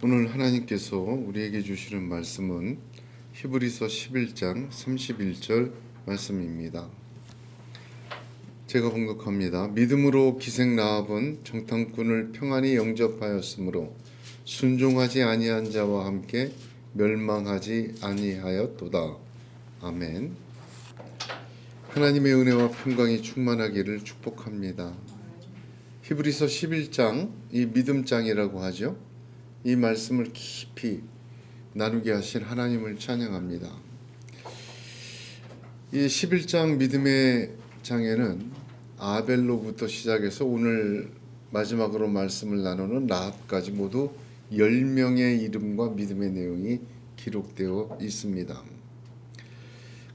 오늘 하나님께서 우리에게 주시는 말씀은 히브리서 11장 31절 말씀입니다. 제가 봉독합니다. 믿음으로 기생 라합은 정탐꾼을 평안히 영접하였으므로 순종하지 아니한 자와 함께 멸망하지 아니하였도다. 아멘. 하나님의 은혜와 평강이 충만하기를 축복합니다. 히브리서 11장, 이 믿음장이라고 하죠. 이 말씀을 깊이 나누게 하신 하나님을 찬양합니다. 이 11장 믿음의 장에는 아벨로부터 시작해서 오늘 마지막으로 말씀을 나누는 라합까지 모두 10명의 이름과 믿음의 내용이 기록되어 있습니다.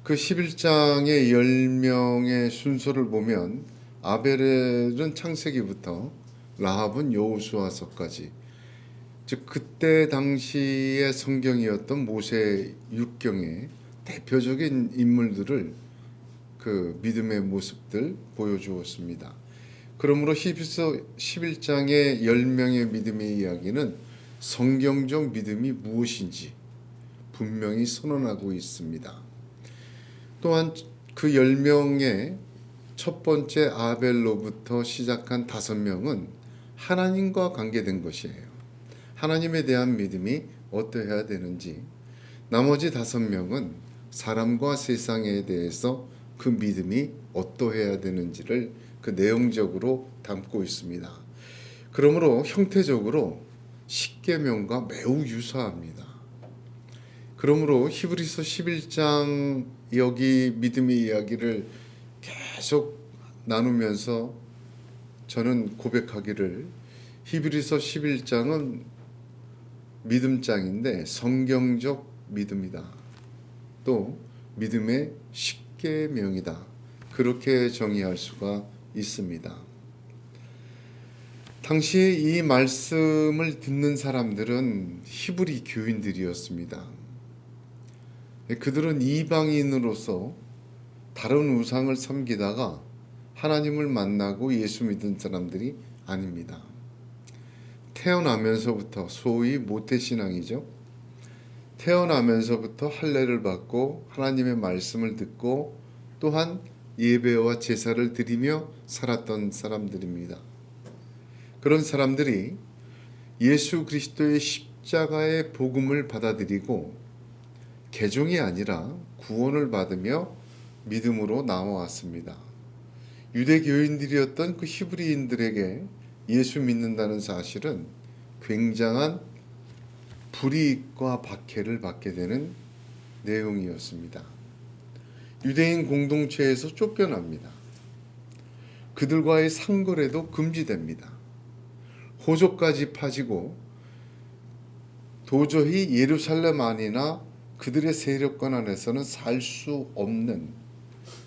그 11장의 10명의 순서를 보면 아벨은 창세기부터 라합은 여호수아서까지, 즉 그때 당시의 성경이었던 모세 율경의 대표적인 인물들을 그 믿음의 모습들 보여주었습니다. 그러므로 히브리서 11장의 10명의 믿음의 이야기는 성경적 믿음이 무엇인지 분명히 선언하고 있습니다. 또한 그 10명의 첫 번째 아벨로부터 시작한 5명은 하나님과 관계된 것이에요. 하나님에 대한 믿음이 어떠해야 되는지, 나머지 5명은 사람과 세상에 대해서 그 믿음이 어떠해야 되는지를 그 내용적으로 담고 있습니다. 그러므로 형태적으로 십계명과 매우 유사합니다. 그러므로 히브리서 11장 여기 믿음의 이야기를 계속 나누면서 저는 고백하기를, 히브리서 11장은 믿음장인데 성경적 믿음이다. 또 믿음의 십계명이다. 그렇게 정의할 수가 있습니다. 당시에 이 말씀을 듣는 사람들은 히브리 교인들이었습니다. 그들은 이방인으로서 다른 우상을 섬기다가 하나님을 만나고 예수 믿은 사람들이 아닙니다. 태어나면서부터 소위 모태신앙이죠. 태어나면서부터 할례를 받고 하나님의 말씀을 듣고 또한 예배와 제사를 드리며 살았던 사람들입니다. 그런 사람들이 예수 그리스도의 십자가의 복음을 받아들이고 개종이 아니라 구원을 받으며 믿음으로 나와왔습니다. 유대교인들이었던 그 히브리인들에게 예수 믿는다는 사실은 굉장한 불이익과 박해를 받게 되는 내용이었습니다. 유대인 공동체에서 쫓겨납니다. 그들과의 상거래도 금지됩니다. 호적까지 파지고 도저히 예루살렘 안이나 그들의 세력권 안에서는 살 수 없는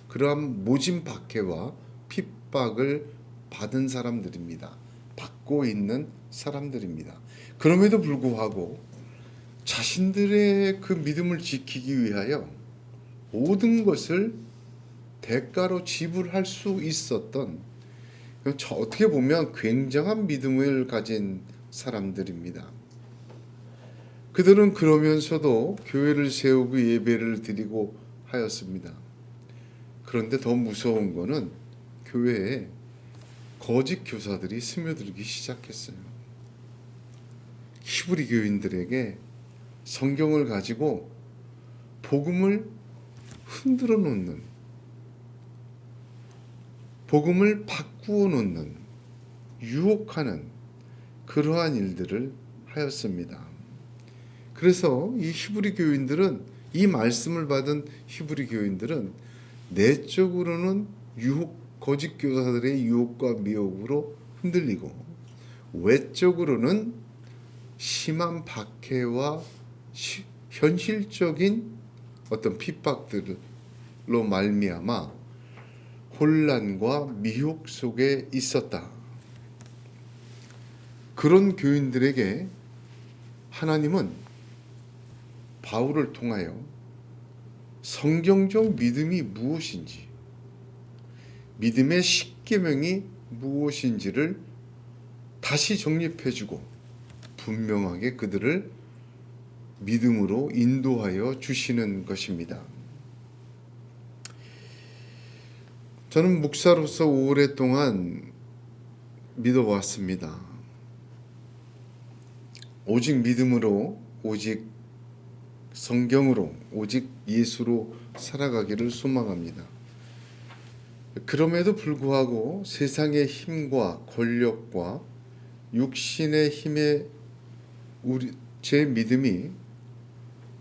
그러한 모진 박해와 핍박을 받은 사람들입니다. 받고 있는 사람들입니다. 그럼에도 불구하고 자신들의 그 믿음을 지키기 위하여 모든 것을 대가로 지불할 수 있었던, 어떻게 보면 굉장한 믿음을 가진 사람들입니다. 그들은 그러면서도 교회를 세우고 예배를 드리고 하였습니다. 그런데 더 무서운 것은 교회에 거짓 교사들이 스며들기 시작했어요. 히브리 교인들에게 성경을 가지고 복음을 흔들어 놓는, 복음을 바꾸어 놓는, 유혹하는 그러한 일들을 하였습니다. 그래서 이 히브리 교인들은, 이 말씀을 받은 히브리 교인들은 내적으로는 거짓 교사들의 유혹과 미혹으로 흔들리고 외적으로는 심한 박해와 현실적인 어떤 핍박들로 말미암아 혼란과 미혹 속에 있었다. 그런 교인들에게 하나님은 바울을 통하여 성경적 믿음이 무엇인지, 믿음의 십계명이 무엇인지를 다시 정립해주고 분명하게 그들을 믿음으로 인도하여 주시는 것입니다. 저는 목사로서 오랫동안 믿어왔습니다. 오직 믿음으로, 오직 성경으로, 오직 예수로 살아가기를 소망합니다. 그럼에도 불구하고 세상의 힘과 권력과 육신의 힘에 제 믿음이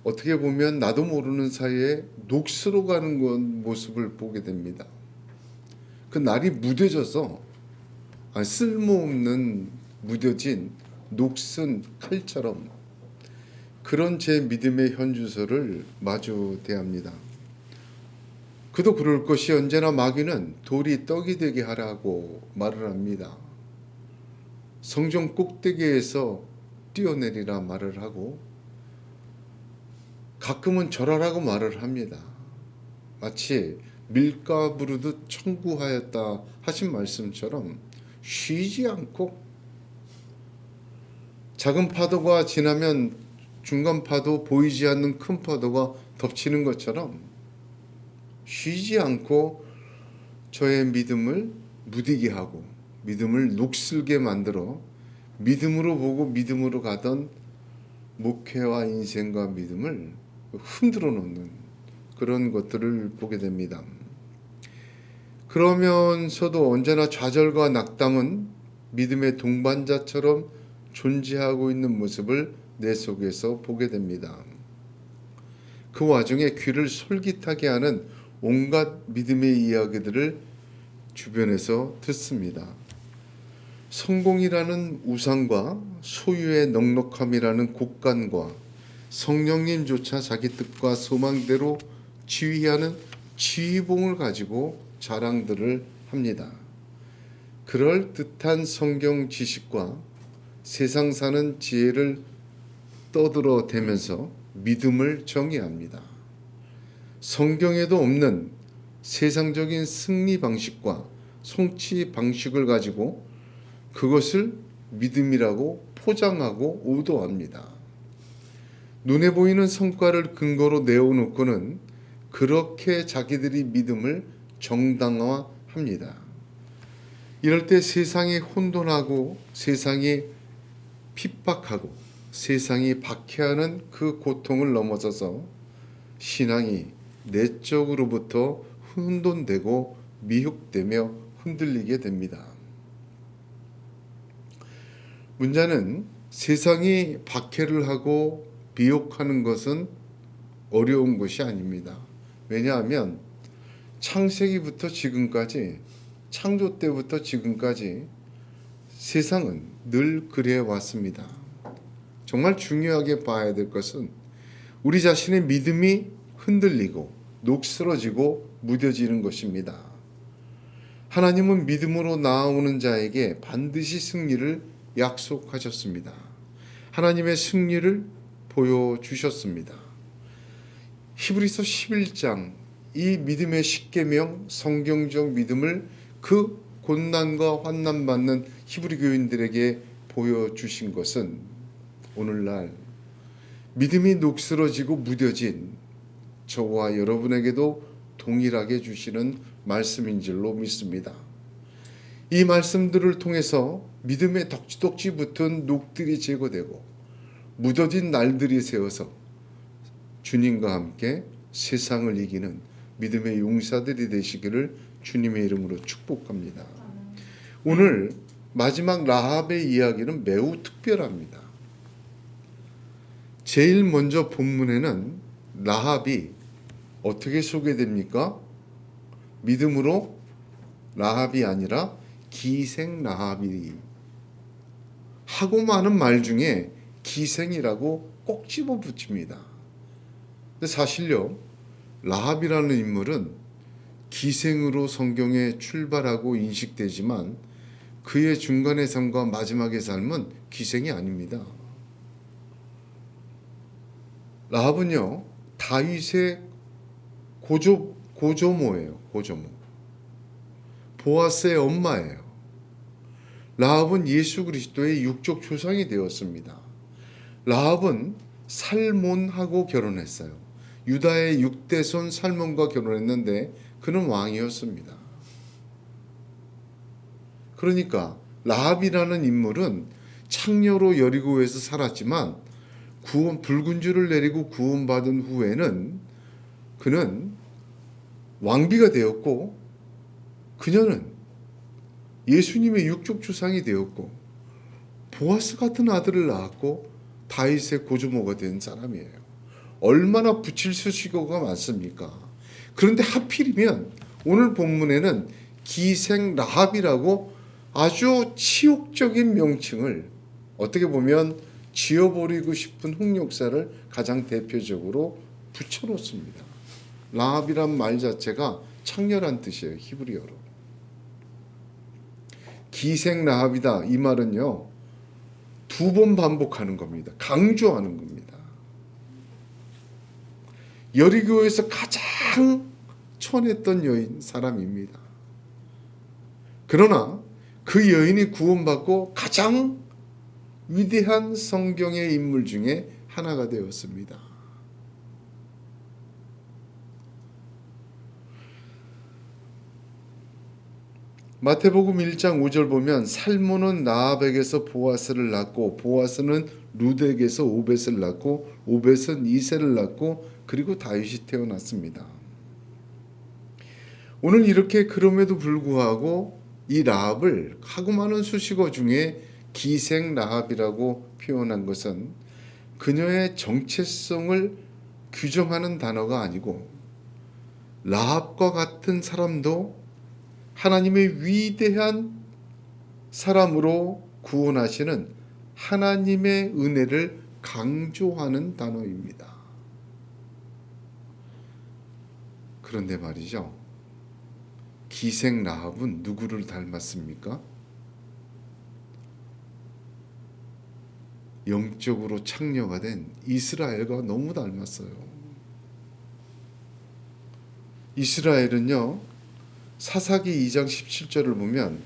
어떻게 보면 나도 모르는 사이에 녹슬어 가는 모습을 보게 됩니다. 그 날이 무뎌져서 쓸모없는 무뎌진 녹슨 칼처럼 그런 제 믿음의 현주소를 마주 대합니다. 그도 그럴 것이 언제나 마귀는 돌이 떡이 되게 하라고 말을 합니다. 성전 꼭대기에서 뛰어내리라 말을 하고 가끔은 절하라고 말을 합니다. 마치 밀가 부르듯 청구하였다 하신 말씀처럼 쉬지 않고 작은 파도가 지나면 중간 파도, 보이지 않는 큰 파도가 덮치는 것처럼 쉬지 않고 저의 믿음을 무디게 하고 믿음을 녹슬게 만들어 믿음으로 보고 믿음으로 가던 목회와 인생과 믿음을 흔들어 놓는 그런 것들을 보게 됩니다. 그러면서도 언제나 좌절과 낙담은 믿음의 동반자처럼 존재하고 있는 모습을 내 속에서 보게 됩니다. 그 와중에 귀를 솔깃하게 하는 온갖 믿음의 이야기들을 주변에서 듣습니다. 성공이라는 우상과 소유의 넉넉함이라는 곡간과 성령님조차 자기 뜻과 소망대로 지휘하는 지휘봉을 가지고 자랑들을 합니다. 그럴 듯한 성경 지식과 세상 사는 지혜를 떠들어대면서 믿음을 정의합니다. 성경에도 없는 세상적인 승리 방식과 성취 방식을 가지고 그것을 믿음이라고 포장하고 오도합니다. 눈에 보이는 성과를 근거로 내어놓고는 그렇게 자기들이 믿음을 정당화합니다. 이럴 때 세상이 혼돈하고 세상이 핍박하고 세상이 박해하는 그 고통을 넘어서서 신앙이 내적으로부터 혼돈되고 미혹되며 흔들리게 됩니다. 문제는 세상이 박해를 하고 미혹하는 것은 어려운 것이 아닙니다. 왜냐하면 창세기부터 지금까지, 창조 때부터 지금까지 세상은 늘 그래 왔습니다. 정말 중요하게 봐야 될 것은 우리 자신의 믿음이 흔들리고 녹슬어지고 무뎌지는 것입니다. 하나님은 믿음으로 나아오는 자에게 반드시 승리를 약속하셨습니다. 하나님의 승리를 보여주셨습니다. 히브리서 11장 이 믿음의 십계명 성경적 믿음을 그 고난과 환난 받는 히브리 교인들에게 보여주신 것은 오늘날 믿음이 녹슬어지고 무뎌진 저와 여러분에게도 동일하게 주시는 말씀인 줄로 믿습니다. 이 말씀들을 통해서 믿음의 덕지덕지 붙은 녹들이 제거되고 무뎌진 날들이 세워서 주님과 함께 세상을 이기는 믿음의 용사들이 되시기를 주님의 이름으로 축복합니다. 오늘 마지막 라합의 이야기는 매우 특별합니다. 제일 먼저 본문에는 라합이 어떻게 소개됩니까? 믿음으로 라합이 아니라 기생 라합이 하고 많은 말 중에 기생이라고 꼭 집어 붙입니다. 근데 사실요, 라합이라는 인물은 기생으로 성경에 출발하고 인식되지만 그의 중간의 삶과 마지막의 삶은 기생이 아닙니다. 라합은요, 다윗의 고조모예요. 고조모. 보아스의 엄마예요. 라합은 예수 그리스도의 육적 조상이 되었습니다. 라합은 살몬하고 결혼했어요. 유다의 6대손 살몬과 결혼했는데 그는 왕이었습니다. 그러니까 라합이라는 인물은 창녀로 여리고에서 살았지만 붉은 줄을 내리고 구원받은 후에는 그는 왕비가 되었고 그녀는 예수님의 육족 주상이 되었고 보아스 같은 아들을 낳았고 다윗의 고조모가 된 사람이에요. 얼마나 붙일 수식어가 많습니까? 그런데 하필이면 오늘 본문에는 기생 라합이라고 아주 치욕적인 명칭을 어떻게 보면 지워버리고 싶은 흑역사를 가장 대표적으로 붙여놓습니다. 라합이란 말 자체가 창녀란 뜻이에요. 히브리어로. 기생 라합이다. 이 말은요. 2번 반복하는 겁니다. 강조하는 겁니다. 여리고에서 가장 천했던 여인 사람입니다. 그러나 그 여인이 구원받고 가장 위대한 성경의 인물 중에 하나가 되었습니다. 마태복음 1장 5절 보면 살몬은 라합에게서 보아스를 낳고 보아스는 룻에게서 오벳을 낳고 오벳은 이새를 낳고 그리고 다윗이 태어났습니다. 오늘 이렇게 그럼에도 불구하고 이 라합을 하고 많은 수식어 중에 기생 라합이라고 표현한 것은 그녀의 정체성을 규정하는 단어가 아니고 라합과 같은 사람도 하나님의 위대한 사람으로 구원하시는 하나님의 은혜를 강조하는 단어입니다. 그런데 말이죠. 기생 라합은 누구를 닮았습니까? 영적으로 창녀가 된 이스라엘과 너무 닮았어요. 이스라엘은요. 사사기 2장 17절을 보면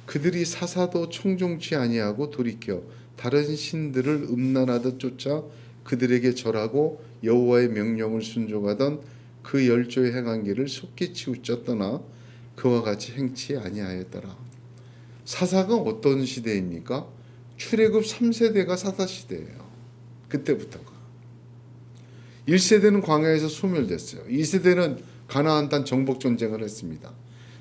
그들이 사사도 청종치 아니하고 돌이켜 다른 신들을 음란하듯 쫓아 그들에게 절하고 여호와의 명령을 순종하던 그 열조의 행한 길을 속히 치우쳐 떠나 그와 같이 행치 아니하였더라. 사사가 어떤 시대입니까? 출애굽 3세대가 사사시대예요. 그때부터가. 1세대는 광야에서 소멸됐어요. 2세대는 가나안 땅 정복 전쟁을 했습니다.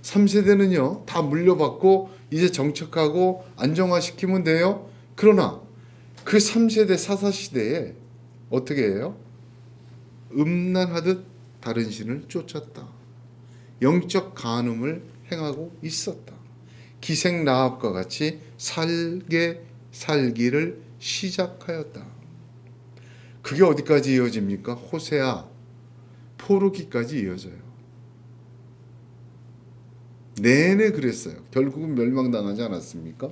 3세대는요 다 물려받고 이제 정착하고 안정화시키면 돼요. 그러나 그 3세대 사사시대에 어떻게 해요? 음란하듯 다른 신을 쫓았다. 영적 간음을 행하고 있었다. 기생 라합과 같이 살기를 시작하였다. 그게 어디까지 이어집니까? 호세아, 포르기까지 이어져요. 내내 그랬어요. 결국은 멸망당하지 않았습니까?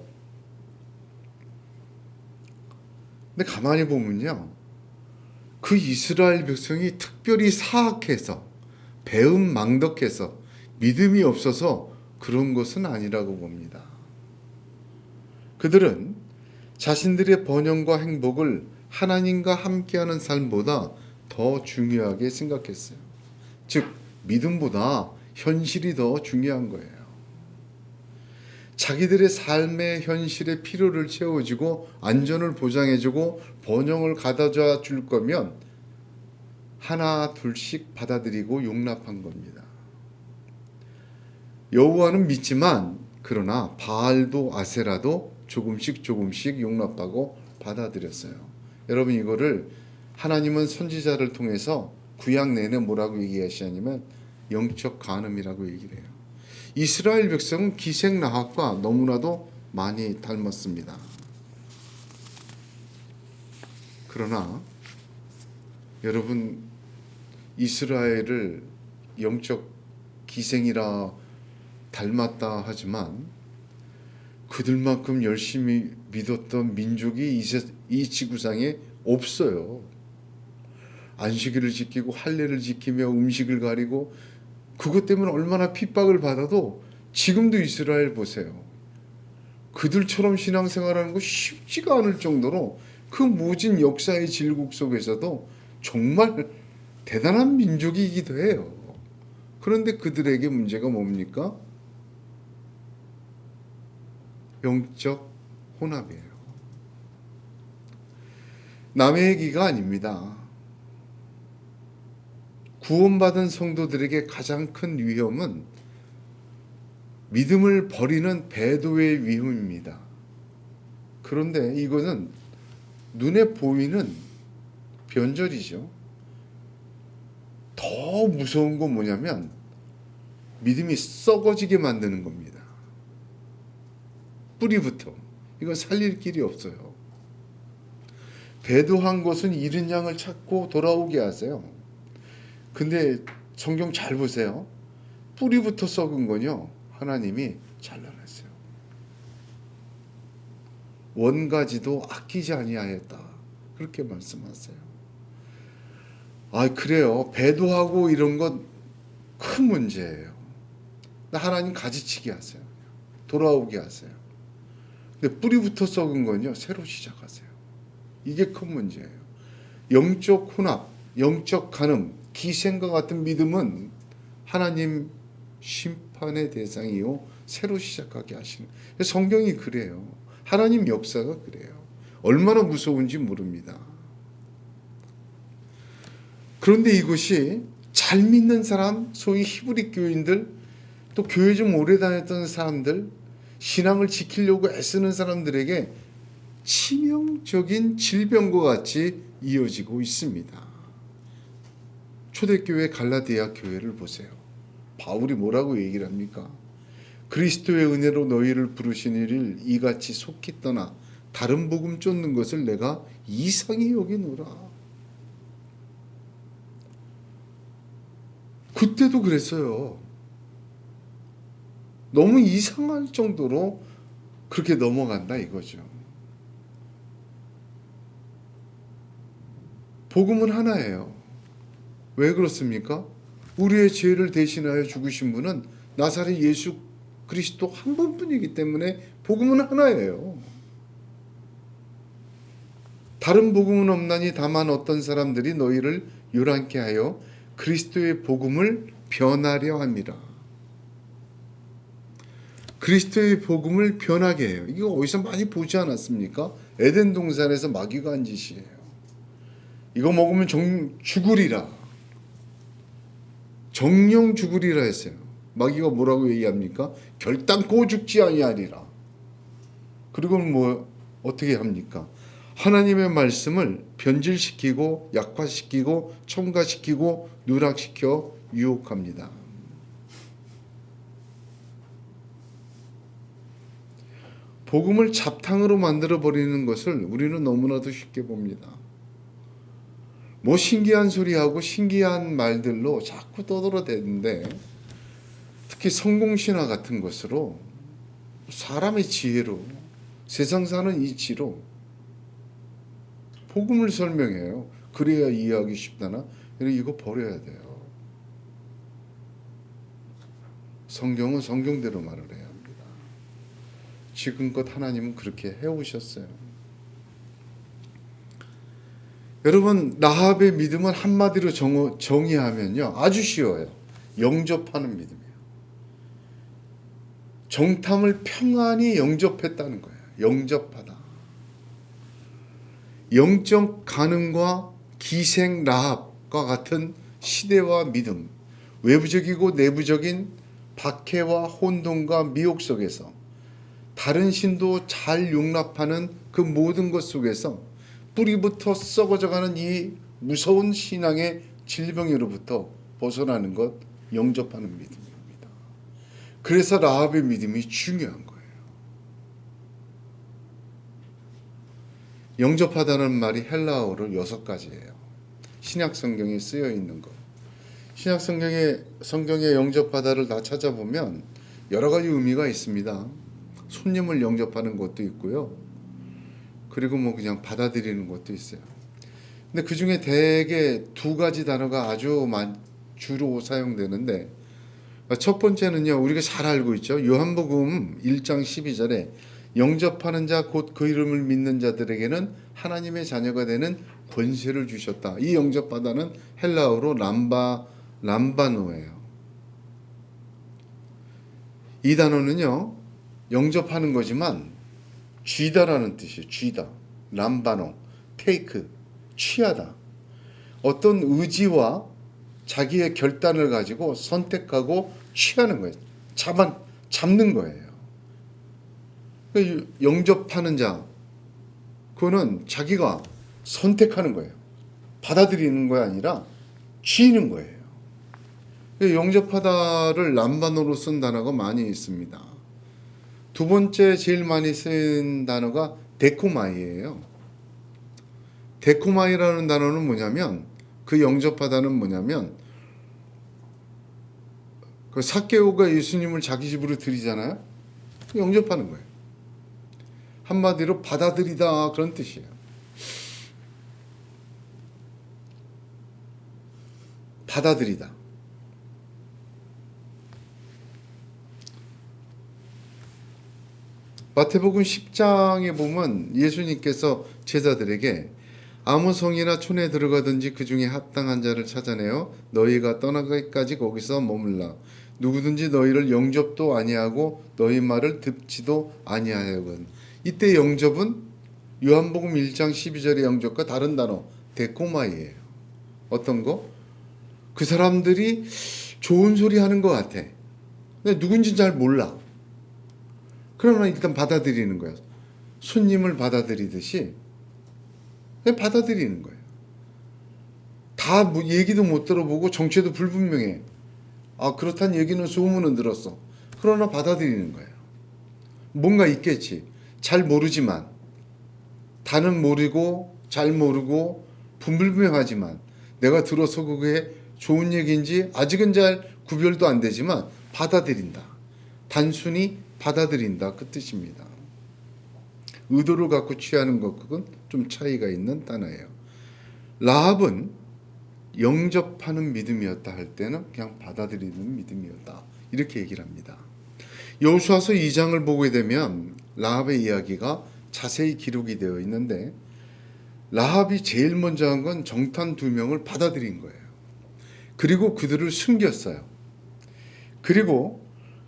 근데 가만히 보면요. 그 이스라엘 백성이 특별히 사악해서 배은망덕해서 믿음이 없어서 그런 것은 아니라고 봅니다. 그들은 자신들의 번영과 행복을 하나님과 함께하는 삶보다 더 중요하게 생각했어요. 즉 믿음보다 현실이 더 중요한 거예요. 자기들의 삶의 현실의 필요를 채워주고 안전을 보장해주고 번영을 가져다 줄 거면 하나 둘씩 받아들이고 용납한 겁니다. 여호와는 믿지만 그러나 바알도 아세라도 조금씩 용납하고 받아들였어요. 여러분 이거를 하나님은 선지자를 통해서 구약 내내 뭐라고 얘기하시냐면 영적 간음이라고 얘기를 해요. 이스라엘 백성은 기생 라합과 너무나도 많이 닮았습니다. 그러나 여러분 이스라엘을 영적 기생이라 닮았다 하지만 그들만큼 열심히 믿었던 민족이 이 지구상에 없어요. 안식일을 지키고 할례를 지키며 음식을 가리고 그것 때문에 얼마나 핍박을 받아도 지금도 이스라엘 보세요. 그들처럼 신앙생활하는 거 쉽지가 않을 정도로 그 모진 역사의 질곡 속에서도 정말 대단한 민족이기도 해요. 그런데 그들에게 문제가 뭡니까? 영적 혼합이에요. 남의 얘기가 아닙니다. 구원받은 성도들에게 가장 큰 위험은 믿음을 버리는 배도의 위험입니다. 그런데 이것은 눈에 보이는 변절이죠. 더 무서운 건 뭐냐면 믿음이 썩어지게 만드는 겁니다. 뿌리부터. 이건 살릴 길이 없어요. 배도한 것은 잃은 양을 찾고 돌아오게 하세요. 근데 성경 잘 보세요. 뿌리부터 썩은 건요, 하나님이 잘라냈어요. 원가지도 아끼지 아니하였다. 그렇게 말씀하세요. 그래요. 배도하고 이런 건 큰 문제예요. 하나님 가지치기 하세요. 돌아오게 하세요. 근데 뿌리부터 썩은 건요, 새로 시작하세요. 이게 큰 문제예요. 영적 혼합, 영적 간음, 기생과 같은 믿음은 하나님 심판의 대상이요, 새로 시작하게 하시는. 성경이 그래요. 하나님 역사가 그래요. 얼마나 무서운지 모릅니다. 그런데 이것이 잘 믿는 사람, 소위 히브리 교인들, 또 교회 좀 오래 다녔던 사람들, 신앙을 지키려고 애쓰는 사람들에게 치명적인 질병과 같이 이어지고 있습니다. 초대교회 갈라디아 교회를 보세요. 바울이 뭐라고 얘기를 합니까? 그리스도의 은혜로 너희를 부르신 이를 이같이 속히 떠나 다른 복음 쫓는 것을 내가 이상히 여기노라. 그때도 그랬어요. 너무 이상할 정도로 그렇게 넘어간다 이거죠. 복음은 하나예요. 왜 그렇습니까? 우리의 죄를 대신하여 죽으신 분은 나사렛 예수 그리스도 한 분뿐이기 때문에 복음은 하나예요. 다른 복음은 없나니 다만 어떤 사람들이 너희를 요란케 하여 그리스도의 복음을 변하려 함이라. 그리스도의 복음을 변하게 해요. 이거 어디서 많이 보지 않았습니까? 에덴 동산에서 마귀가 한 짓이에요. 이거 먹으면 죽으리라. 정령 죽으리라 했어요. 마귀가 뭐라고 얘기합니까? 결단코 죽지 아니하리라. 그리고 어떻게 합니까? 하나님의 말씀을 변질시키고 약화시키고 첨가시키고 누락시켜 유혹합니다. 복음을 잡탕으로 만들어 버리는 것을 우리는 너무나도 쉽게 봅니다. 신기한 소리하고 신기한 말들로 자꾸 떠들어대는데, 특히 성공신화 같은 것으로 사람의 지혜로, 세상 사는 이치로 복음을 설명해요. 그래야 이해하기 쉽다나? 이거 버려야 돼요. 성경은 성경대로 말을 해야 합니다. 지금껏 하나님은 그렇게 해오셨어요. 여러분, 라합의 믿음은 한마디로 정의하면요, 아주 쉬워요. 영접하는 믿음이에요. 정탐을 평안히 영접했다는 거예요. 영접하다. 영적 간음과 기생 라합과 같은 시대와 믿음, 외부적이고 내부적인 박해와 혼돈과 미혹 속에서 다른 신도 잘 용납하는 그 모든 것 속에서 뿌리부터 썩어져가는 이 무서운 신앙의 질병으로부터 벗어나는 것, 영접하는 믿음입니다. 그래서 라합의 믿음이 중요한 거예요. 영접하다는 말이 헬라어로 6가지예요. 신약 성경에 쓰여 있는 것. 신약 성경에 영접하다를 다 찾아보면 여러 가지 의미가 있습니다. 손님을 영접하는 것도 있고요. 그리고 그냥 받아들이는 것도 있어요. 근데 그 중에 대개 2가지 단어가 아주 주로 첫 번째는요, 우리가 잘 알고 있죠. 요한복음 1장 12절에 영접하는 자 곧 그 이름을 믿는 자들에게는 하나님의 자녀가 되는 권세를 주셨다. 이 영접하다는 헬라어로 람바노예요. 이 단어는요, 영접하는 거지만 쥐다라는 뜻이에요. 쥐다, 람바노, 테이크, 취하다. 어떤 의지와 자기의 결단을 가지고 선택하고 취하는 거예요. 잡는 거예요. 영접하는 자, 그거는 자기가 선택하는 거예요. 받아들이는 거 아니라 쥐는 거예요. 영접하다를 람반어로 쓴 단어가 많이 있습니다. 두 번째 제일 많이 쓴 단어가 데코마이예요. 데코마이라는 단어는 뭐냐면, 그 영접하다는 뭐냐면, 그 삭개오가 예수님을 자기 집으로 들이잖아요. 영접하는 거예요. 한마디로 받아들이다, 그런 뜻이에요. 받아들이다. 마태복음 10장에 보면 예수님께서 제자들에게 아무 성이나 촌에 들어가든지 그 중에 합당한 자를 찾아내어 너희가 떠나기까지 거기서 머물라. 누구든지 너희를 영접도 아니하고 너희 말을 듣지도 아니하여건. 이때 영접은 요한복음 1장 12절의 영접과 다른 단어 데코마이예요. 어떤 거? 그 사람들이 좋은 소리 하는 것 같아. 근데 누군지 잘 몰라. 그러면 일단 받아들이는 거야. 손님을 받아들이듯이 그냥 받아들이는 거예요. 다 얘기도 못 들어보고 정체도 불분명해. 아, 그렇다는 얘기는 소문은 들었어. 그러나 받아들이는 거예요. 뭔가 있겠지. 잘 모르지만, 다는 모르고 잘 모르고 불분명하지만 내가 들어서 그게 좋은 얘기인지 아직은 잘 구별도 안 되지만 받아들인다. 단순히 받아들인다, 그 뜻입니다. 의도를 갖고 취하는 것은 좀 차이가 있는 단어예요. 라합은 영접하는 믿음이었다 할 때는 그냥 받아들이는 믿음이었다, 이렇게 얘기를 합니다. 여호수아서 2장을 보게 되면 라합의 이야기가 자세히 기록이 되어 있는데, 라합이 제일 먼저 한 건 정탐 2명을 받아들인 거예요. 그리고 그들을 숨겼어요. 그리고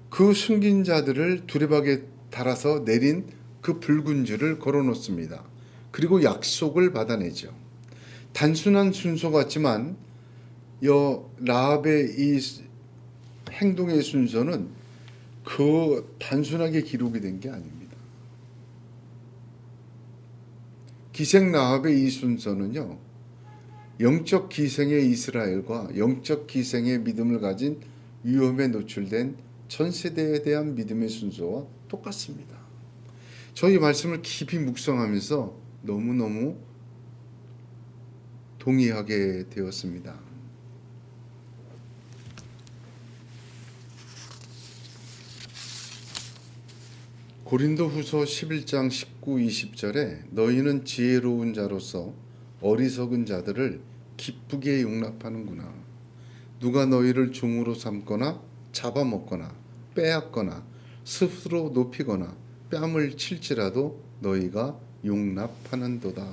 그 숨긴 자들을 두레박에 달아서 내린 그 붉은 줄을 걸어놓습니다. 그리고 약속을 받아내죠. 단순한 순서 같지만 라합의 이 행동의 순서는 그 단순하게 기록이 된 게 아닙니다. 기생 라합의 이 순서는요, 영적 기생의 이스라엘과 영적 기생의 믿음을 가진 위험에 노출된 전 세대에 대한 믿음의 순서와 똑같습니다. 저희 말씀을 깊이 묵상하면서 너무너무 동의하게 되었습니다. 고린도후서 11장 19, 20절에 너희는 지혜로운 자로서 어리석은 자들을 기쁘게 용납하는구나. 누가 너희를 종으로 삼거나 잡아먹거나 빼앗거나 스스로 높이거나 뺨을 칠지라도 너희가 용납하는도다.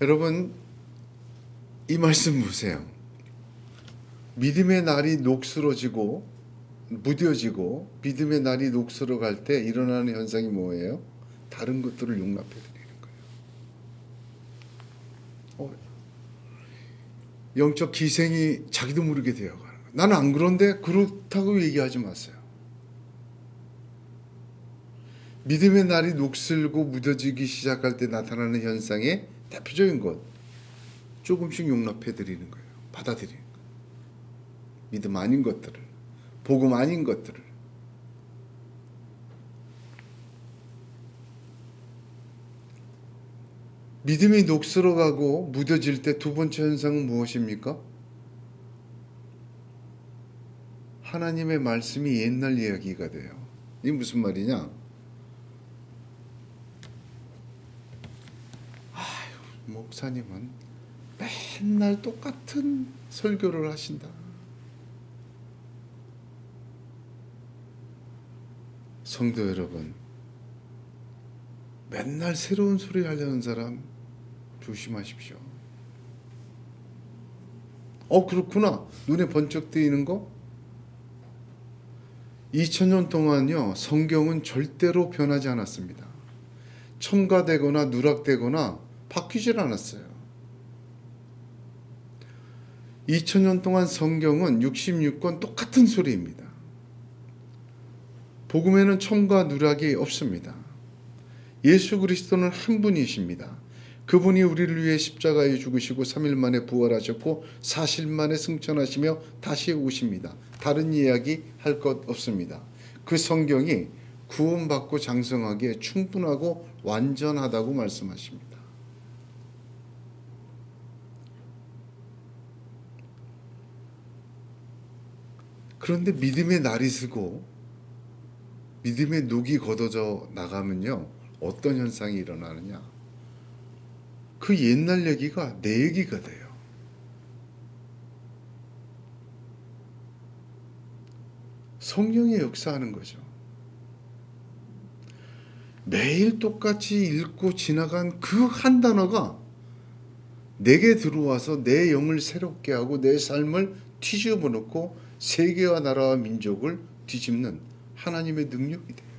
여러분, 이 말씀 보세요. 믿음의 날이 녹슬어지고 무뎌지고 믿음의 날이 녹슬어 갈 때 일어나는 현상이 뭐예요? 다른 것들을 용납해 드리는 거예요. 영적 기생이 자기도 모르게 되어가는 거예요. 나는 안 그런데, 그렇다고 얘기하지 마세요. 믿음의 날이 녹슬고 무뎌지기 시작할 때 나타나는 현상의 대표적인 것, 조금씩 용납해 드리는 거예요. 받아들이는 거예요. 믿음 아닌 것들을, 복음 아닌 것들을. 믿음이 녹슬어가고 무뎌질 때 두 번째 현상은 무엇입니까? 하나님의 말씀이 옛날 이야기가 돼요. 이게 무슨 말이냐? 목사님은 맨날 똑같은 설교를 하신다. 성도 여러분, 맨날 새로운 소리 하려는 사람 조심하십시오. 그렇구나. 눈에 번쩍 뜨이는 거? 2000년 동안요, 성경은 절대로 변하지 않았습니다. 첨가되거나 누락되거나 바뀌질 않았어요. 2000년 동안 성경은 66권 똑같은 소리입니다. 복음에는 첨가 누락이 없습니다. 예수 그리스도는 한 분이십니다. 그분이 우리를 위해 십자가에 죽으시고 3일 만에 부활하셨고 4일 만에 승천하시며 다시 오십니다. 다른 이야기 할 것 없습니다. 그 성경이 구원받고 장성하기에 충분하고 완전하다고 말씀하십니다. 그런데 믿음의 날이 서고 믿음의 녹이 걷어져 나가면요, 어떤 현상이 일어나느냐? 그 옛날 얘기가 내 얘기가 돼요. 성령의 역사하는 거죠. 매일 똑같이 읽고 지나간 그 한 단어가 내게 들어와서 내 영을 새롭게 하고 내 삶을 뒤집어 놓고 세계와 나라와 민족을 뒤집는 하나님의 능력이 돼요.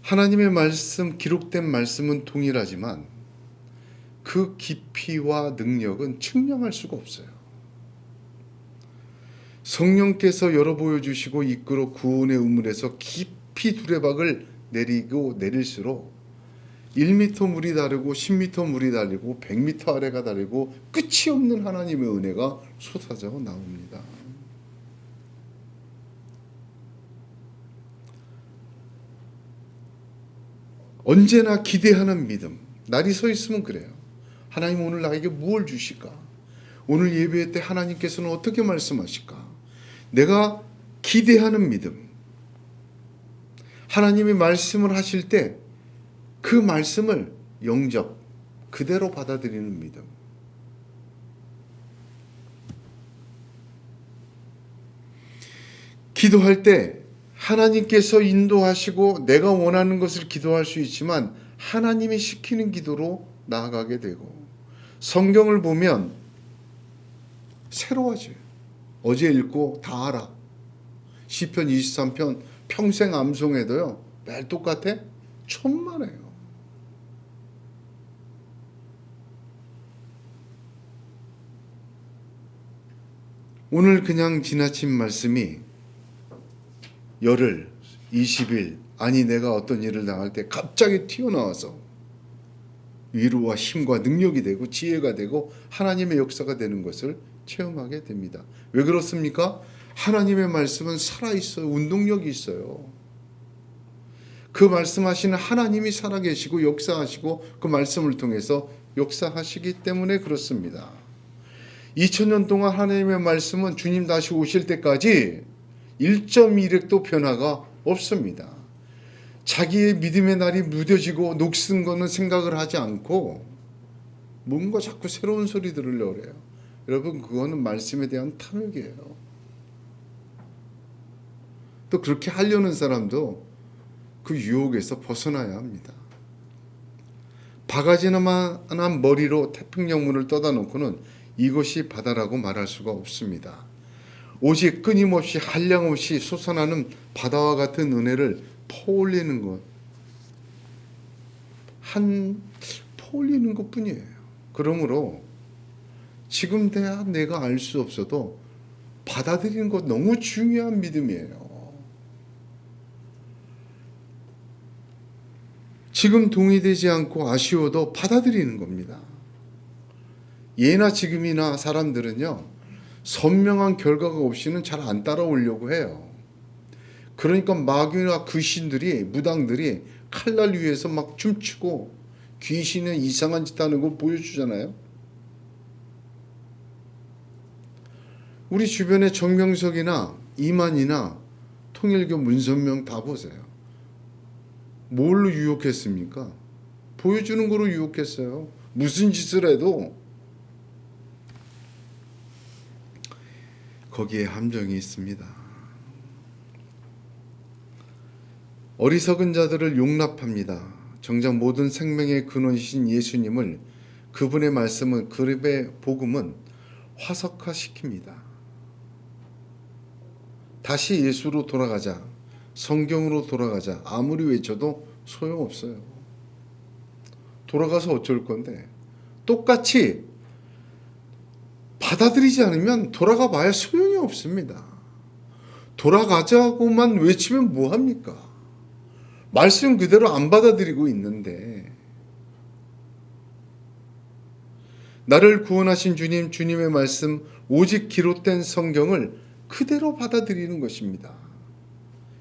하나님의 말씀, 기록된 말씀은 동일하지만 그 깊이와 능력은 측량할 수가 없어요. 성령께서 열어 보여주시고 이끌어 구원의 우물에서 깊이 두레박을 내리고 내릴수록 1m 물이 다르고 10m 물이 다르고 100m 아래가 다르고 끝이 없는 하나님의 은혜가 쏟아져 나옵니다. 언제나 기대하는 믿음. 날이 서 있으면 그래요. 하나님 오늘 나에게 무엇을 주실까? 오늘 예배 때 하나님께서는 어떻게 말씀하실까? 내가 기대하는 믿음. 하나님이 말씀을 하실 때 그 말씀을 영접, 그대로 받아들이는 믿음. 기도할 때 하나님께서 인도하시고 내가 원하는 것을 기도할 수 있지만 하나님이 시키는 기도로 나아가게 되고, 성경을 보면 새로워져요. 어제 읽고 다 알아. 시편 23편 평생 암송해도요, 매일 똑같아? 천만에요. 오늘 그냥 지나친 말씀이 열흘, 20일, 아니 내가 어떤 일을 당할 때 갑자기 튀어나와서 위로와 힘과 능력이 되고 지혜가 되고 하나님의 역사가 되는 것을 체험하게 됩니다. 왜 그렇습니까? 하나님의 말씀은 살아있어요. 운동력이 있어요. 그 말씀하시는 하나님이 살아계시고 역사하시고 그 말씀을 통해서 역사하시기 때문에 그렇습니다. 2000년 동안 하나님의 말씀은 주님 다시 오실 때까지 1.1획도 변화가 없습니다. 자기의 믿음의 날이 무뎌지고 녹슨 거는 생각을 하지 않고 뭔가 자꾸 새로운 소리 들으려고 그래요. 여러분, 그거는 말씀에 대한 탐욕이에요. 또 그렇게 하려는 사람도 그 유혹에서 벗어나야 합니다. 바가지나만 머리로 태평양문을 떠다 놓고는 이것이 바다라고 말할 수가 없습니다. 오직 끊임없이 한량없이 솟아나는 바다와 같은 은혜를 퍼올리는 것, 퍼올리는 것뿐이에요. 그러므로 지금 대학 내가 알 수 없어도 받아들이는 것 너무 중요한 믿음이에요. 지금 동의되지 않고 아쉬워도 받아들이는 겁니다. 예나 지금이나 사람들은요, 선명한 결과가 없이는 잘 안 따라오려고 해요. 그러니까 마귀나 귀신들이, 무당들이 칼날 위에서 막 춤추고 귀신의 이상한 짓 하는 걸 보여주잖아요. 우리 주변에 정명석이나 이만희나 통일교 문선명 다 보세요. 뭘로 유혹했습니까? 보여주는 거로 유혹했어요. 무슨 짓을 해도 거기에 함정이 있습니다. 어리석은 자들을 용납합니다. 정작 모든 생명의 근원이신 예수님을, 그분의 말씀은, 그분의 복음은 화석화시킵니다. 다시 예수로 돌아가자, 성경으로 돌아가자 아무리 외쳐도 소용없어요. 돌아가서 어쩔 건데, 똑같이 받아들이지 않으면 돌아가 봐야 소용이 없습니다. 돌아가자고만 외치면 뭐합니까? 말씀 그대로 안 받아들이고 있는데, 나를 구원하신 주님, 주님의 말씀, 오직 기록된 성경을 그대로 받아들이는 것입니다.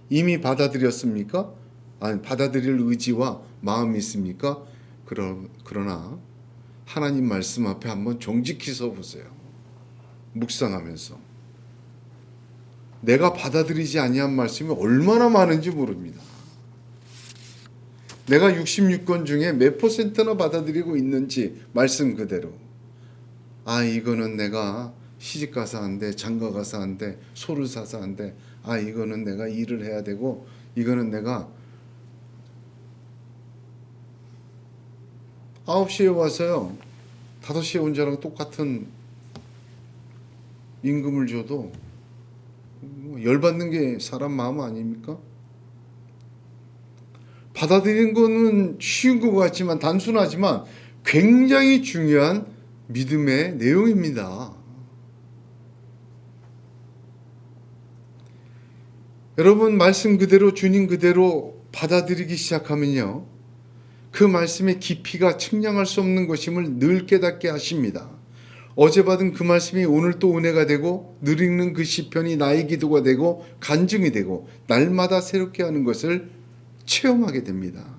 이미 받아들였습니까? 아니, 받아들일 의지와 마음이 있습니까? 그러나 하나님 말씀 앞에 한번 정직히 서 보세요. 묵상하면서 내가 받아들이지 아니한 말씀이 얼마나 많은지 모릅니다. 내가 66권 중에 몇 %나 받아들이고 있는지, 말씀 그대로. 아, 이거는 내가 시집가서 한대, 장가가서 한대, 소를 사서 한대. 아, 이거는 내가 일을 해야 되고, 이거는 내가 9시에 와서요 5시에 온 자랑 똑같은 임금을 줘도 열받는 게 사람 마음 아닙니까? 받아들이는 거는 쉬운 것 같지만, 단순하지만 굉장히 중요한 믿음의 내용입니다. 여러분, 말씀 그대로, 주님 그대로 받아들이기 시작하면요, 그 말씀의 깊이가 측량할 수 없는 것임을 늘 깨닫게 하십니다. 어제 받은 그 말씀이 오늘 또 은혜가 되고, 늘 읽는 그 시편이 나의 기도가 되고 간증이 되고, 날마다 새롭게 하는 것을 체험하게 됩니다.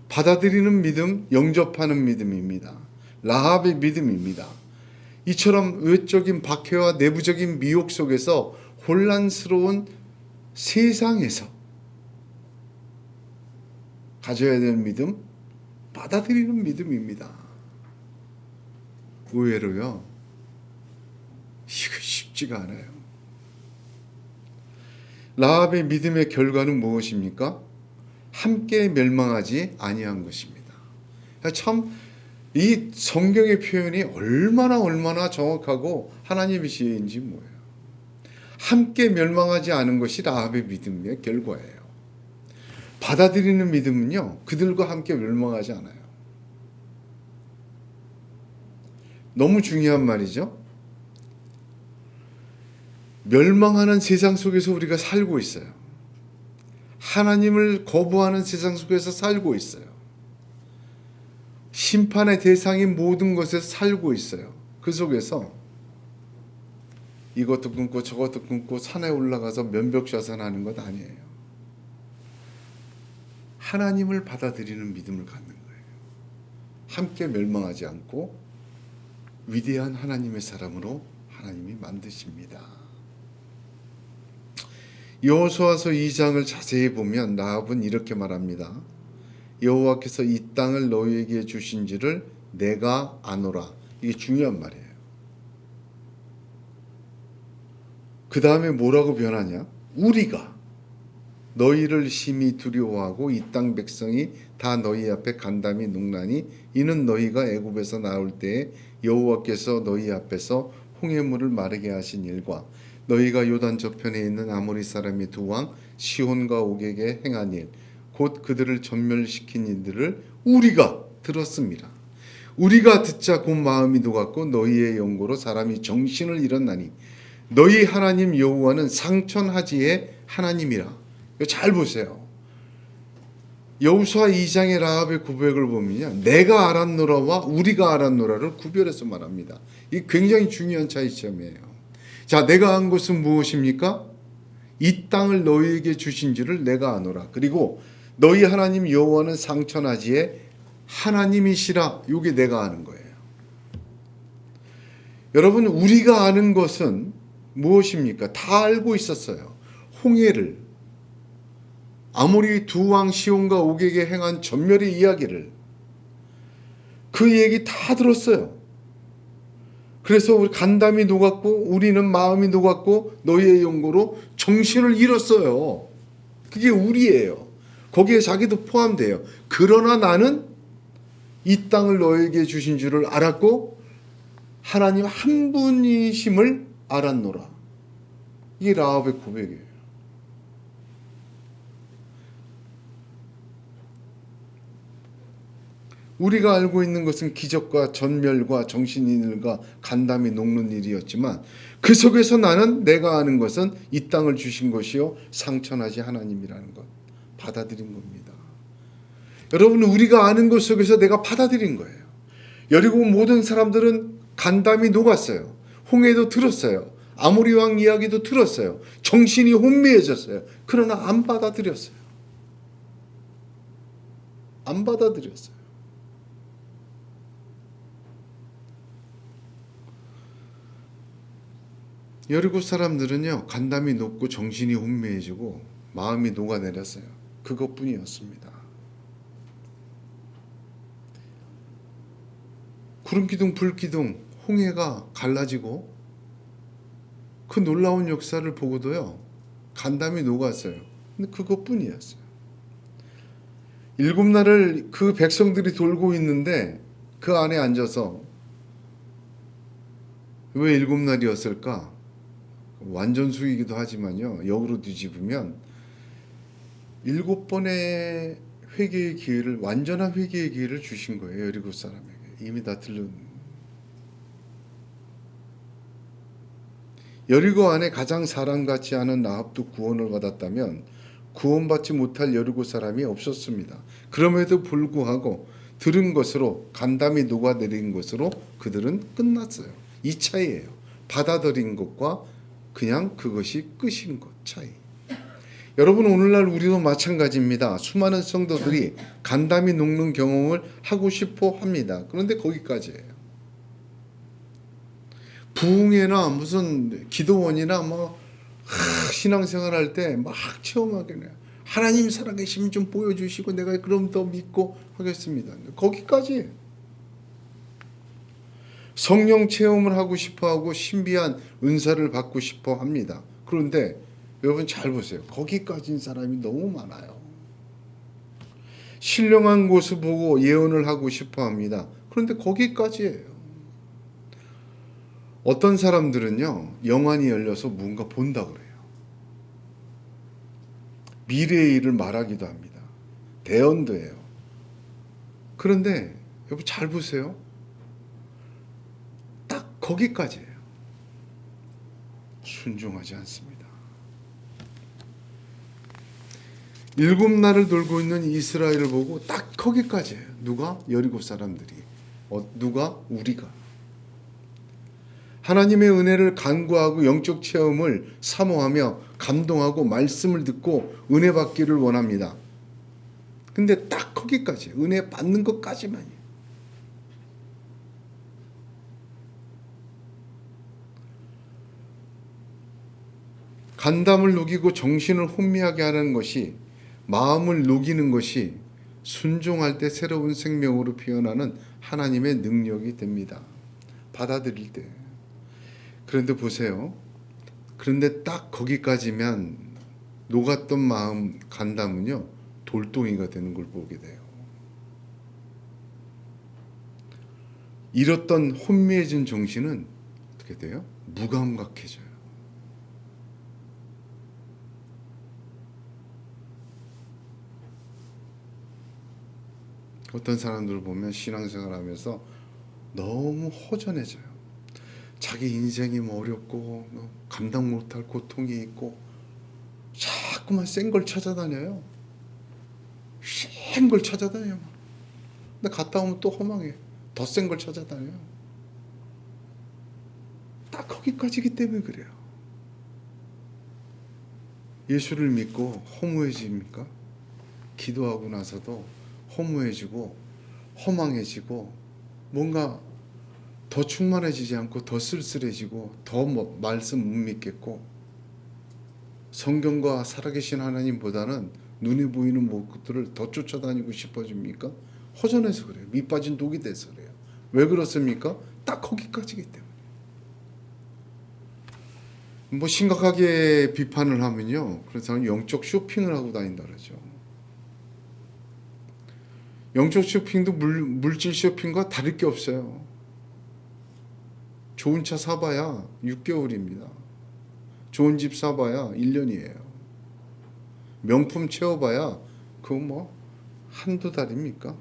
받아들이는 믿음, 영접하는 믿음입니다. 라합의 믿음입니다. 이처럼 외적인 박해와 내부적인 미혹 속에서 혼란스러운 세상에서 가져야 될 믿음, 받아들이는 믿음입니다. 의외로요, 이거 쉽지가 않아요. 라합의 믿음의 결과는 무엇입니까? 함께 멸망하지 아니한 것입니다. 참, 이 성경의 표현이 얼마나 정확하고 하나님의 지혜인지 뭐예요. 함께 멸망하지 않은 것이 라합의 믿음의 결과예요. 받아들이는 믿음은요, 그들과 함께 멸망하지 않아요. 너무 중요한 말이죠. 멸망하는 세상 속에서 우리가 살고 있어요. 하나님을 거부하는 세상 속에서 살고 있어요. 심판의 대상인 모든 것에서 살고 있어요. 그 속에서 이것도 끊고 저것도 끊고 산에 올라가서 면벽좌산하는 것 아니에요. 하나님을 받아들이는 믿음을 갖는 거예요. 함께 멸망하지 않고 위대한 하나님의 사람으로 하나님이 만드십니다. 여호수아서 2장을 자세히 보면 라합은 이렇게 말합니다. 여호와께서 이 땅을 너희에게 주신지를 내가 아노라. 이게 중요한 말이에요. 그 다음에 뭐라고 변하냐? 우리가 너희를 심히 두려워하고 이 땅 백성이 다 너희 앞에 간담이 농나니 이는 너희가 애굽에서 나올 때에 여호와께서 너희 앞에서 홍해물을 마르게 하신 일과 너희가 요단 저편에 있는 아모리 사람의 두 왕 시혼과 옥에게 행한 일, 곧 그들을 전멸시킨 일들을 우리가 들었습니다. 우리가 듣자 곧 마음이 녹았고 너희의 영고로 사람이 정신을 잃었나니 너희 하나님 여호와는 상천하지의 하나님이라. 잘 보세요. 여호수아 2장의 라합의 고백을 보면요, 내가 알았노라와 우리가 알았노라를 구별해서 말합니다. 이게 굉장히 중요한 차이점이에요. 자, 내가 한 것은 무엇입니까? 이 땅을 너희에게 주신지를 내가 아노라. 그리고 너희 하나님 여호와는 상천하지의 하나님이시라. 이게 내가 아는 거예요. 여러분, 우리가 아는 것은 무엇입니까? 다 알고 있었어요. 홍해를, 아모리 두 왕 시온과 옥에게 행한 전멸의 이야기를, 그 얘기 다 들었어요. 그래서 우리 간담이 녹았고 우리는 마음이 녹았고 너희의 용고로 정신을 잃었어요. 그게 우리예요. 거기에 자기도 포함돼요. 그러나 나는 이 땅을 너에게 주신 줄을 알았고 하나님 한 분이심을 알았노라. 이게 라합의 고백이에요. 우리가 알고 있는 것은 기적과 전멸과 정신인일과 간담이 녹는 일이었지만 그 속에서 나는 내가 아는 것은 이 땅을 주신 것이요 상천하지 하나님이라는 것 받아들인 겁니다. 여러분 우리가 아는 것 속에서 내가 받아들인 거예요. 여리고 모든 사람들은 간담이 녹았어요. 홍해도 들었어요. 아모리 왕 이야기도 들었어요. 정신이 혼미해졌어요. 그러나 안 받아들였어요. 안 받아들였어요. 여리고 사람들은요 간담이 녹고 정신이 혼미해지고 마음이 녹아내렸어요. 그것뿐이었습니다. 구름기둥 불기둥 홍해가 갈라지고 그 놀라운 역사를 보고도요 간담이 녹았어요. 근데 그것뿐이었어요. 7날을 그 백성들이 돌고 있는데 그 안에 앉아서 왜 7날이었을까? 완전수이기도 하지만요 역으로 뒤집으면 7번의 회개의 기회를 완전한 회개의 기회를 주신 거예요. 여리고 사람에게 이미 다 들른 여리고 안에 가장 사람 같지 않은 라합도 구원을 받았다면 구원받지 못할 여리고 사람이 없었습니다. 그럼에도 불구하고 들은 것으로 간담이 녹아내린 것으로 그들은 끝났어요. 이 차이예요. 받아들인 것과 그냥 그것이 끝인 것 차이. 여러분 오늘날 우리도 마찬가지입니다. 수많은 성도들이 간담이 녹는 경험을 하고 싶어 합니다. 그런데 거기까지예요. 부흥회나 무슨 기도원이나 뭐 신앙생활 할 때 막 체험하겠네요. 하나님 살아계시면 좀 보여주시고 내가 그럼 더 믿고 하겠습니다. 거기까지. 성령 체험을 하고 싶어하고 신비한 은사를 받고 싶어 합니다. 그런데 여러분 잘 보세요. 거기까지인 사람이 너무 많아요. 신령한 곳을 보고 예언을 하고 싶어 합니다. 그런데 거기까지예요. 어떤 사람들은요 영안이 열려서 뭔가 본다 그래요. 미래의 일을 말하기도 합니다. 대언도 해요. 그런데 여러분 잘 보세요. 딱 거기까지예요. 순종하지 않습니다. 7날을 돌고 있는 이스라엘을 보고 딱 거기까지예요. 누가? 여리고 사람들이. 누가? 우리가. 하나님의 은혜를 간구하고 영적 체험을 사모하며 감동하고 말씀을 듣고 은혜 받기를 원합니다. 근데 딱 거기까지 은혜 받는 것까지만이에요. 간담을 녹이고 정신을 혼미하게 하는 것이 마음을 녹이는 것이 순종할 때 새로운 생명으로 피어나는 하나님의 능력이 됩니다. 받아들일 때. 그런데 보세요. 그런데 딱 거기까지면 녹았던 마음 간담은요 돌덩이가 되는 걸 보게 돼요. 잃었던 혼미해진 정신은 어떻게 돼요? 무감각해져요. 어떤 사람들 보면 신앙생활하면서 너무 허전해져요. 자기 인생이 뭐 어렵고 감당 못할 고통이 있고 자꾸만 센 걸 찾아다녀요. 센 걸 찾아다녀요. 근데 갔다 오면 또 허망해. 더 센 걸 찾아다녀요. 딱 거기까지기 때문에 그래요. 예수를 믿고 허무해집니까? 기도하고 나서도 허무해지고 허망해지고 뭔가 더 충만해지지 않고 더 쓸쓸해지고 더 말씀 못 믿겠고 성경과 살아계신 하나님보다는 눈에 보이는 것들을 더 쫓아다니고 싶어집니까? 허전해서 그래요. 밑 빠진 독이 돼서 그래요. 왜 그렇습니까? 딱 거기까지기 때문에. 뭐 심각하게 비판을 하면요, 그런 사람은 영적 쇼핑을 하고 다닌다 그러죠. 영적 쇼핑도 물질 쇼핑과 다를 게 없어요. 좋은 차 사봐야 6개월입니다. 좋은 집 사봐야 1년이에요. 명품 채워봐야 그거 뭐 한두 달입니까?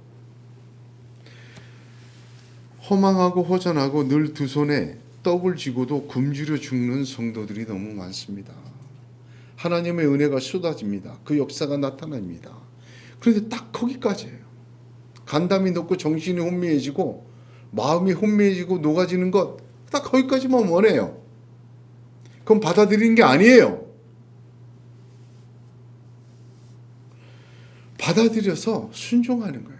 허망하고 허전하고 늘 두 손에 떡을 쥐고도 굶주려 죽는 성도들이 너무 많습니다. 하나님의 은혜가 쏟아집니다. 그 역사가 나타납니다. 그런데 딱 거기까지예요. 간담이 높고 정신이 혼미해지고 마음이 혼미해지고 녹아지는 것, 딱 거기까지만 원해요. 그건 받아들이는 게 아니에요. 받아들여서 순종하는 거예요.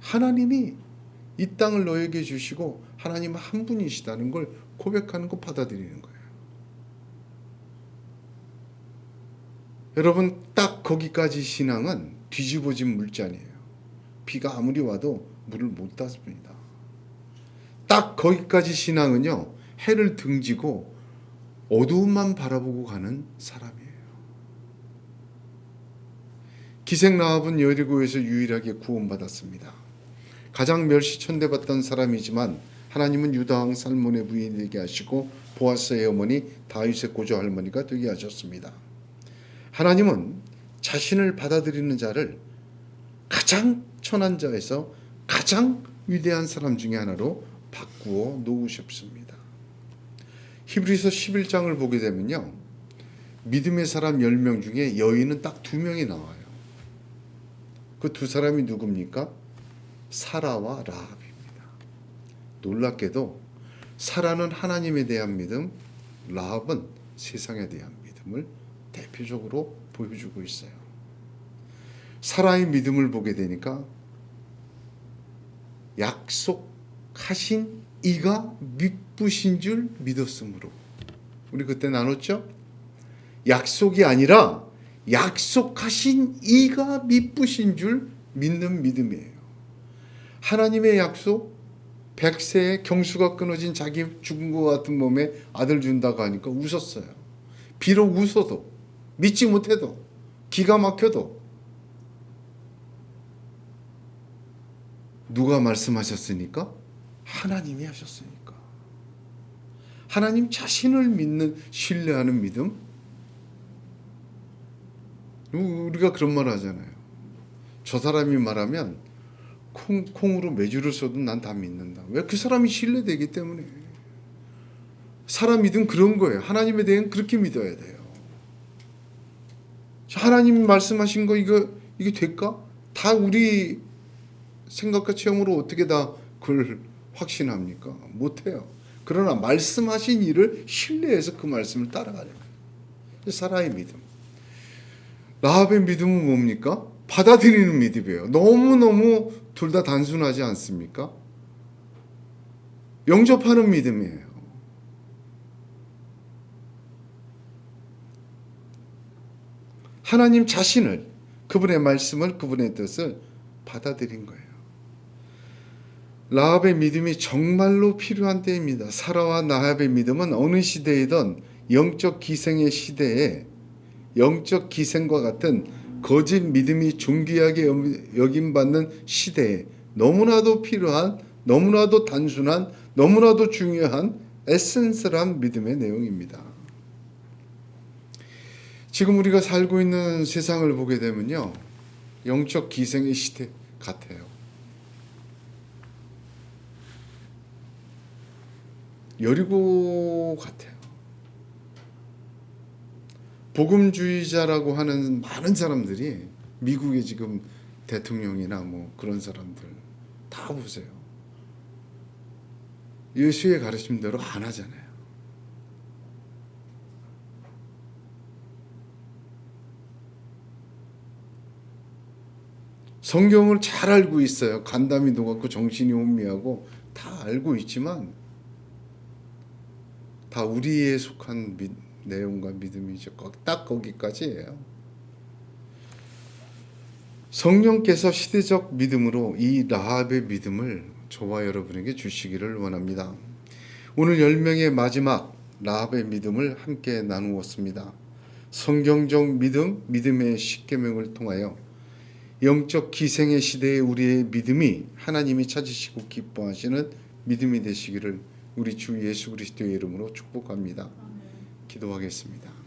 하나님이 이 땅을 너에게 주시고 하나님은 한 분이시다는 걸 고백하는 거, 받아들이는 거예요. 여러분, 딱 거기까지 신앙은 뒤집어진 물잔이에요. 비가 아무리 와도 물을 못 땄습니다. 딱 거기까지 신앙은요, 해를 등지고 어두움만 바라보고 가는 사람이에요. 기생 라합은 여리고에서 유일하게 구원받았습니다. 가장 멸시천대받던 사람이지만 하나님은 유다 왕 살몬의 부인이 되게 하시고 보아스의 어머니 다윗의 고조 할머니가 되게 하셨습니다. 하나님은 자신을 받아들이는 자를 가장 천한 자에서 가장 위대한 사람 중에 하나로 바꾸어 놓으셨습니다. 히브리서 11장을 보게 되면요, 믿음의 사람 10명 중에 여인은 딱 2명이 나와요. 그 두 사람이 누굽니까? 사라와 라합입니다. 놀랍게도 사라는 하나님에 대한 믿음, 라합은 세상에 대한 믿음을 대표적으로 보여주고 있어요. 사라의 믿음을 보게 되니까 약속하신 이가 미쁘신 줄 믿었으므로, 우리 그때 나눴죠? 약속이 아니라 약속하신 이가 미쁘신 줄 믿는 믿음이에요. 하나님의 약속, 100세에 경수가 끊어진 자기 죽은 것 같은 몸에 아들 준다고 하니까 웃었어요. 비록 웃어도, 믿지 못해도, 기가 막혀도 누가 말씀하셨으니까? 하나님이 하셨으니까. 하나님 자신을 믿는, 신뢰하는 믿음. 우리가 그런 말 하잖아요. 저 사람이 말하면 콩으로 메주를 써도 난 다 믿는다. 왜? 그 사람이 신뢰되기 때문에. 사람 믿음 그런 거예요. 하나님에 대한 그렇게 믿어야 돼요. 하나님이 말씀하신 거 이게 될까? 다 우리 생각과 체험으로 어떻게 다 그걸 확신합니까? 못해요. 그러나 말씀하신 일을 신뢰해서 그 말씀을 따라가는 거예요. 사라의 믿음. 라합의 믿음은 뭡니까? 받아들이는 믿음이에요. 너무너무 둘 다 단순하지 않습니까? 영접하는 믿음이에요. 하나님 자신을, 그분의 말씀을, 그분의 뜻을 받아들인 거예요. 라합의 믿음이 정말로 필요한 때입니다. 사라와 라합의 믿음은 어느 시대이든 영적 기생의 시대에 영적 기생과 같은 거짓 믿음이 존귀하게 여김받는 시대에 너무나도 필요한, 너무나도 단순한, 너무나도 중요한 에센스란 믿음의 내용입니다. 지금 우리가 살고 있는 세상을 보게 되면요, 영적 기생의 시대 같아요. 여리고 같아요. 복음주의자라고 하는 많은 사람들이, 미국의 지금 대통령이나 뭐 그런 사람들 다 보세요. 예수의 가르침대로 안 하잖아요. 성경을 잘 알고 있어요. 간담이 녹았고 정신이 혼미하고 다 알고 있지만 다 우리에 속한 내용과 믿음이죠. 딱 거기까지예요. 성령께서 시대적 믿음으로 이 라합의 믿음을 저와 여러분에게 주시기를 원합니다. 오늘 10명의 마지막 라합의 믿음을 함께 나누었습니다. 성경적 믿음, 믿음의 십계명을 통하여 영적 기생의 시대에 우리의 믿음이 하나님이 찾으시고 기뻐하시는 믿음이 되시기를 우리 주 예수 그리스도의 이름으로 축복합니다. 기도하겠습니다.